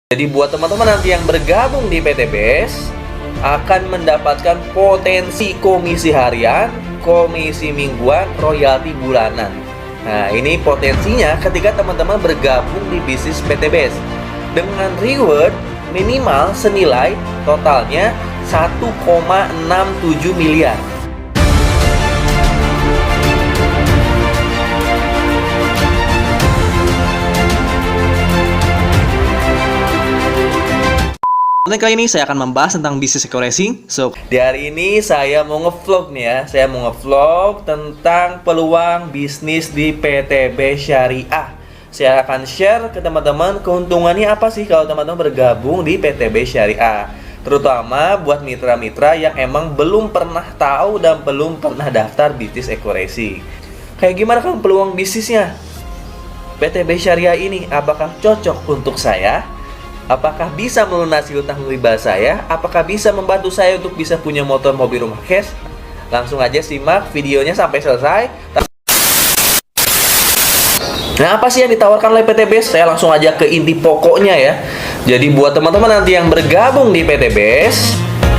Jadi buat teman-teman nanti yang bergabung di PT BES akan mendapatkan potensi komisi harian, komisi mingguan, royalti bulanan. Nah, ini potensinya ketika teman-teman bergabung di bisnis PT BES dengan reward minimal senilai totalnya 1,67 miliar. Konten kali ini saya akan membahas tentang bisnis eco racing. Di hari ini saya mau ngevlog nih ya. Saya mau ngevlog tentang peluang bisnis di PT BES Syariah. Saya akan share ke teman-teman keuntungannya apa sih kalau teman-teman bergabung di PT BES Syariah. Terutama buat mitra-mitra yang emang belum pernah tahu dan belum pernah daftar bisnis eco racing. Kayak gimana kan peluang bisnisnya? PT BES Syariah ini apakah cocok untuk saya? Apakah bisa melunasi hutang riba saya? Apakah bisa membantu saya untuk bisa punya motor, mobil, rumah cash? Langsung aja simak videonya sampai selesai. Nah, apa sih yang ditawarkan oleh PT BES? Saya langsung aja ke inti pokoknya ya. Jadi buat teman-teman nanti yang bergabung di PT BES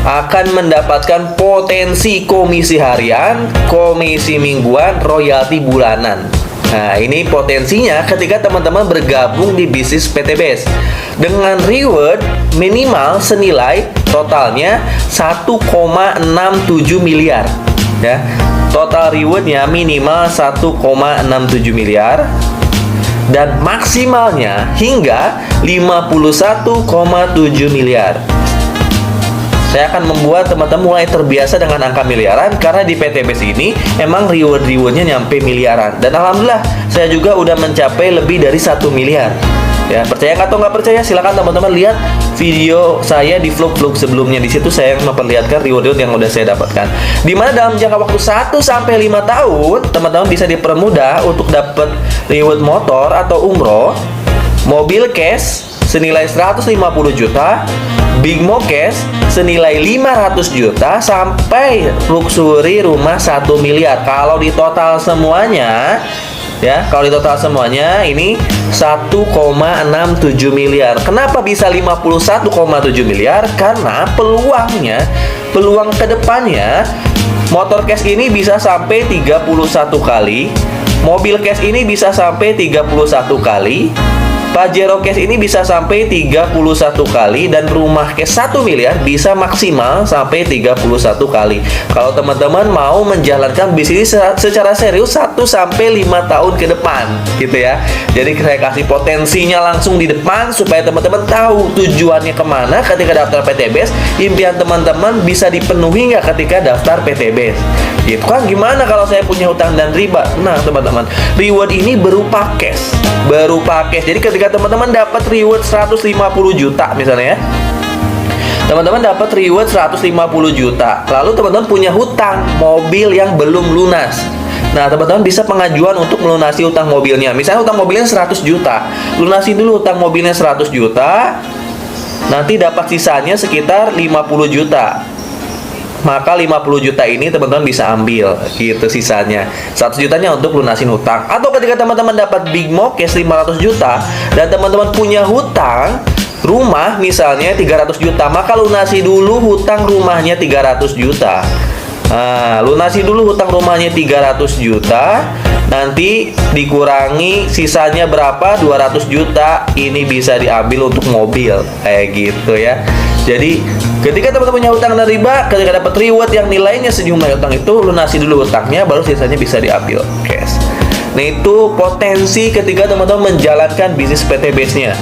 akan mendapatkan potensi komisi harian, komisi mingguan, royalti bulanan. Nah, ini potensinya ketika teman-teman bergabung di bisnis PT BES dengan reward minimal senilai totalnya 1,67 miliar ya. Total rewardnya minimal 1,67 miliar dan maksimalnya hingga 51,7 miliar. Saya akan membuat teman-teman mulai terbiasa dengan angka miliaran karena di PT BES ini emang rewardnya nyampe miliaran. Dan alhamdulillah saya juga udah mencapai lebih dari 1 miliar. Ya, percaya atau nggak percaya silakan teman-teman lihat video saya di vlog-vlog sebelumnya. Di situ saya memperlihatkan reward yang udah saya dapatkan. Dimana dalam jangka waktu 1 sampai 5 tahun teman-teman bisa dipermudah untuk dapat reward motor atau umroh, mobil cash senilai 150 juta, Big Mo Cash senilai 500 juta sampai luxury rumah 1 miliar. Kalau di total semuanya ya, kalau di total semuanya ini 1,67 miliar. Kenapa bisa 51,7 miliar? Karena peluang kedepannya motor cash ini bisa sampai 31 kali, mobil cash ini bisa sampai 31 kali, Pajero cash ini bisa sampai 31 kali, dan rumah cash 1 miliar bisa maksimal sampai 31 kali. Kalau teman-teman mau menjalankan bisnis secara serius 1 sampai 5 tahun ke depan gitu ya. Jadi saya kasih potensinya langsung di depan supaya teman-teman tahu tujuannya kemana ketika daftar PT BES. Impian teman-teman bisa dipenuhi nggak ketika daftar PT BES gitu kan. Gimana kalau saya punya hutang dan riba? Nah teman-teman, reward ini berupa cash. Jadi ketika teman-teman dapat reward 150 juta misalnya ya, teman-teman dapat reward 150 juta, lalu teman-teman punya hutang mobil yang belum lunas. Nah, teman-teman bisa pengajuan untuk melunasi hutang mobilnya. Misalnya hutang mobilnya 100 juta, lunasi dulu hutang mobilnya 100 juta, nanti dapat sisanya sekitar 50 juta. Maka 50 juta ini teman-teman bisa ambil gitu sisanya. 100 jutanya untuk lunasin hutang. Atau ketika teman-teman dapat Big Mo Cash 500 juta dan teman-teman punya hutang rumah misalnya 300 juta, maka lunasi dulu hutang rumahnya 300 juta. Nah, lunasi dulu hutang rumahnya 300 juta, nanti dikurangi sisanya berapa? 200 juta. Ini bisa diambil untuk mobil kayak gitu ya. Jadi ketika teman-teman punya hutang dan riba, ketika dapat reward yang nilainya sejumlah hutang itu, lunasi dulu hutangnya, baru sisanya bisa diambil cash. Nah, itu potensi ketika teman-teman menjalankan bisnis PT BES-nya.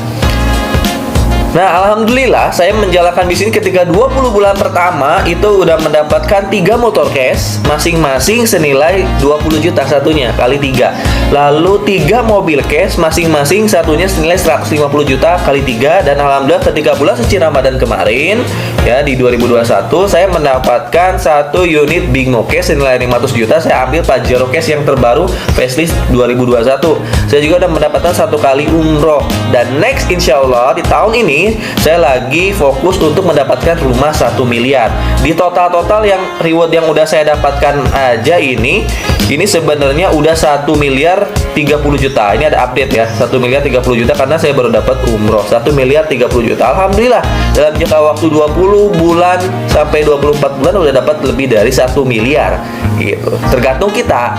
Nah, alhamdulillah saya menjalankan bisnis ketika 20 bulan pertama itu udah mendapatkan 3 motor cash masing-masing senilai 20 juta satunya kali 3. Lalu 3 mobil cash masing-masing satunya senilai 150 juta kali 3. Dan alhamdulillah ketika bulan suci Ramadan kemarin ya di 2021 saya mendapatkan 1 unit Big Mo Cash senilai 500 juta. Saya ambil Pajero Cash yang terbaru facelift 2021. Saya juga udah mendapatkan 1 kali umroh. Dan next insya Allah di tahun ini ini saya lagi fokus untuk mendapatkan rumah 1 miliar. Di total yang reward yang udah saya dapatkan aja ini sebenarnya udah 1 miliar 30 juta. Ini ada update ya, 1 miliar 30 juta karena saya baru dapat umroh. 1 miliar 30 juta. Alhamdulillah dalam jangka waktu 20 bulan sampai 24 bulan udah dapat lebih dari 1 miliar gitu. Tergantung kita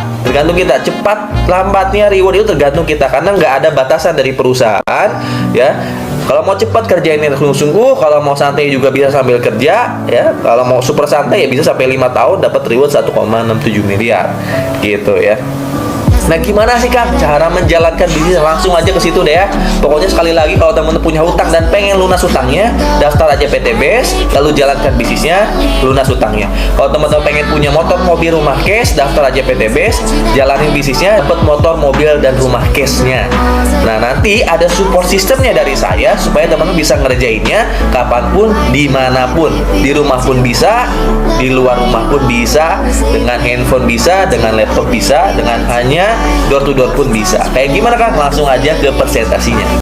cepat lambatnya reward itu tergantung kita karena nggak ada batasan dari perusahaan ya. Kalau mau cepat kerjain yang sungguh-sungguh, kalau mau santai juga bisa sambil kerja ya. Kalau mau super santai ya bisa sampai 5 tahun dapat reward 1,67 miliar gitu ya. Nah, gimana sih Kang cara menjalankan bisnis? Langsung aja ke situ deh ya. Pokoknya sekali lagi kalau teman-teman punya hutang dan pengen lunas hutangnya, daftar aja PTBS, lalu jalankan bisnisnya, lunas hutangnya. Kalau teman-teman pengen punya motor, mobil, rumah cash, daftar aja PTBS, jalanin bisnisnya, dapat motor, mobil, dan rumah cashnya. Nah, nanti ada support sistemnya dari saya supaya teman-teman bisa ngerjainnya kapanpun, dimanapun. Di rumah pun bisa, di luar rumah pun bisa, dengan handphone bisa, dengan laptop bisa, dengan hanya door to door pun bisa. Kayak gimana Kang? Langsung aja ke presentasinya.